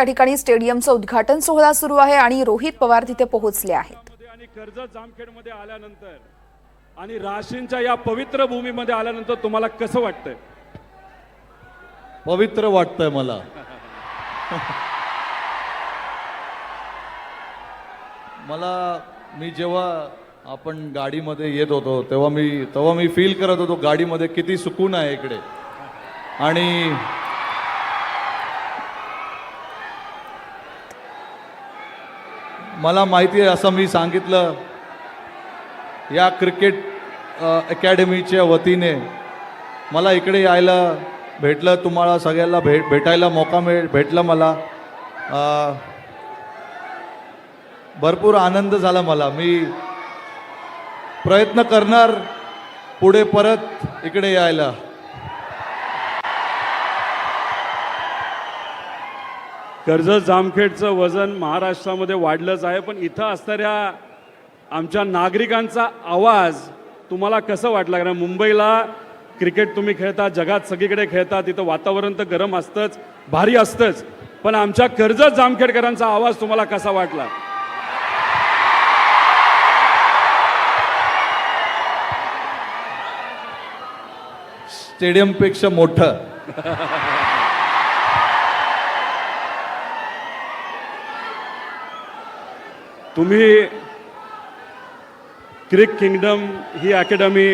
त्या ठिकाणी स्टेडियमचं उद्घाटन सोहळा सुरू आहे आणि रोहित पवार तिथे पोहोचले आहेत. आणि कर्जत जामखेडमध्ये आल्यानंतर आणि राशींच्या या पवित्र भूमीमध्ये आल्यानंतर तुम्हाला कसं वाटतंय? पवित्र वाटतंय मला. मी जेव्हा आपण गाडीमध्ये येत होतो तेव्हा मी फील करत होतो गाडीमध्ये किती सुकून आहे इकडे. आणि मला माहिती आहे, असं मी सांगितलं, या क्रिकेट अकॅडमीच्या वतीने मला इकडे यायला भेटलं, तुम्हाला सगळ्यांना भेटायला मौका भेटला. मला भरपूर आनंद झाला. मी प्रयत्न करणार पुढे परत इकडे यायला. कर्जत जामखेडचं वजन महाराष्ट्रामध्ये वाढलंच आहे, पण इथं असणाऱ्या आमच्या नागरिकांचा आवाज तुम्हाला कसं वाटला? कारण मुंबईला क्रिकेट तुम्ही खेळता, जगात सगळीकडे खेळता, तिथं वातावरण तर गरम असतंच, भारी असतंच, पण आमच्या कर्जत जामखेडकरांचा आवाज तुम्हाला कसा वाटला? स्टेडियमपेक्षा मोठं. तुम्ही क्रिक किंगडम ही अकॅडमी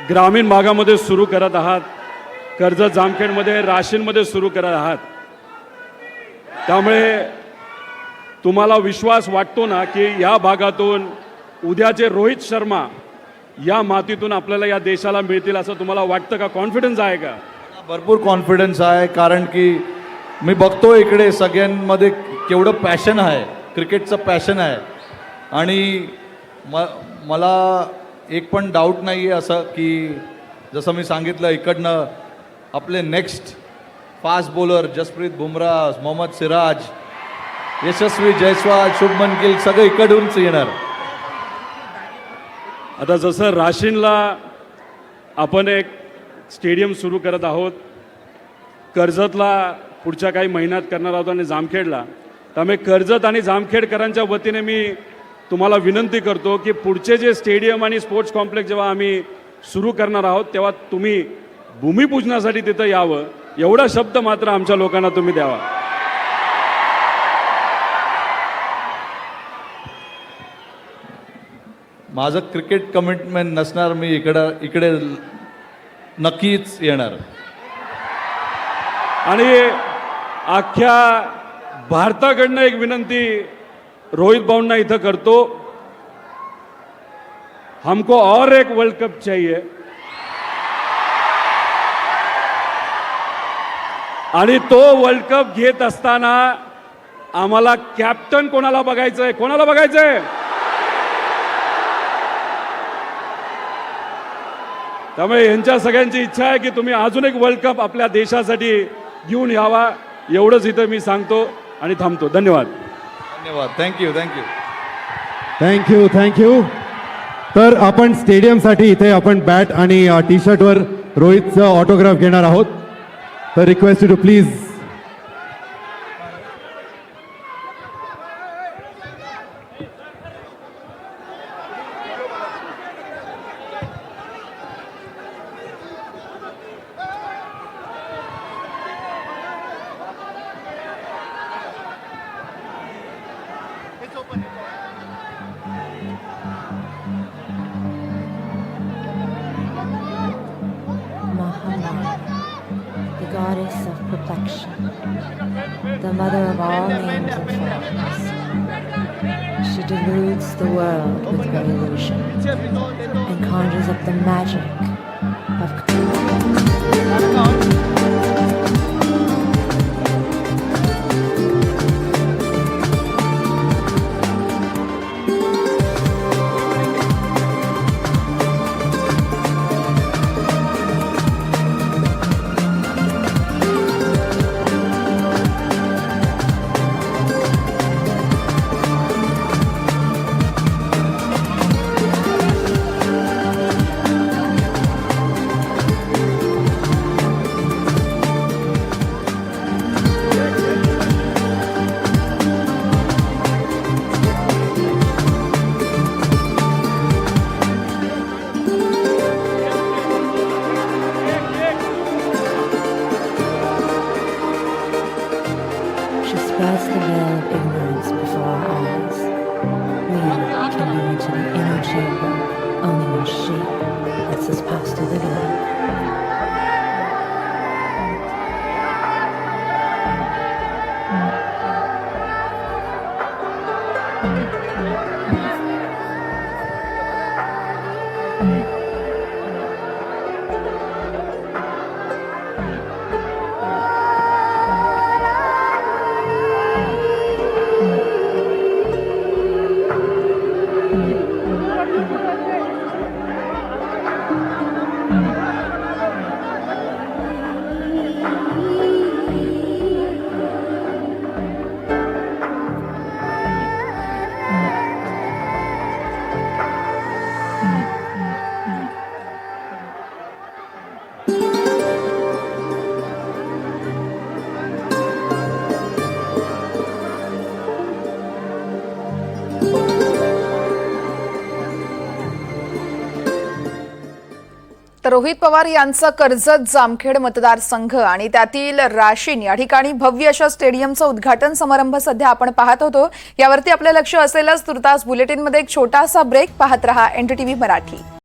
ग्रामीण भागामध्ये सुरू करत आहात, कर्जत जामखेडमध्ये राशींमध्ये सुरू करत आहात, त्यामुळे तुम्हाला विश्वास वाटतो ना की या भागातून उद्याचे रोहित शर्मा या मातीतून आपल्याला या देशाला मिळतील असं तुम्हाला वाटतं का? कॉन्फिडन्स आहे का? भरपूर कॉन्फिडन्स आहे, कारण की मी बघतो इकडे सगळ्यांमध्ये केवढं पॅशन आहे, क्रिकेटचं पॅशन आहे. आणि मला एक पण डाऊट नाही आहे असं की जसं मी सांगितलं, इकडनं आपले next fast bowler Jasprit Bumrah, Mohammed Siraj, Yashasvi Jaiswal, Shubman Gill सगळं इकडूनच येणार. आता जसं राशीनला आपण एक स्टेडियम सुरू करत आहोत, कर्जतला पुढच्या काही महिन्यात करणार आहोत आणि जामखेडला, त्यामुळे कर्जत आणि जामखेडकरांच्या वतीने मी तुम्हाला विनंती करतो की पुढचे जे स्टेडियम आणि स्पोर्ट्स कॉम्प्लेक्स जेव्हा आम्ही सुरू करणार आहोत तेव्हा तुम्ही भूमिपूजनासाठी तिथं यावं, एवढा शब्द मात्र आमच्या लोकांना तुम्ही द्यावा. माझं क्रिकेट कमिटमेंट नसणार, मी इकडे नक्कीच येणार. आणि अख्ख्या भारताकडनं एक विनंती रोहित भाऊंना इथं करतो, हमको और एक वर्ल्ड कप चाहिए. आणि तो वर्ल्ड कप घेत असताना आम्हाला कॅप्टन कोणाला बघायचंय? कोणाला बघायचंय? त्यामुळे यांच्या सगळ्यांची इच्छा आहे की तुम्ही अजून एक वर्ल्ड कप आपल्या देशासाठी घेऊन यावा. एवढंच इथं मी सांगतो आणि थांबतो. धन्यवाद. धन्यवाद. थँक्यू. थँक्यू. थँक्यू. तर आपण स्टेडियमसाठी इथे आपण बॅट आणि टी शर्टवर रोहितचं ऑटोग्राफ घेणार आहोत. तर request to please. The goddess of perfection, the mother of all names and forms. She deludes the world with her illusion and conjures up the magic of burst the veil of ignorance before our eyes. We can go into the inner chamber only when she lets us pass through the door. तर रोहित पवार यांचा कर्जत जामखेड मतदारसंघ आणि त्यातील राशीन या ठिकाणी भव्य अशा स्टेडियमचं उद्घाटन समारंभ सध्या आपण पाहत होतो. यावरती आपलं लक्ष असेलच. तुर्तास बुलेटिनमध्ये एक छोटासा ब्रेक. पाहत रहा NDTV मराठी.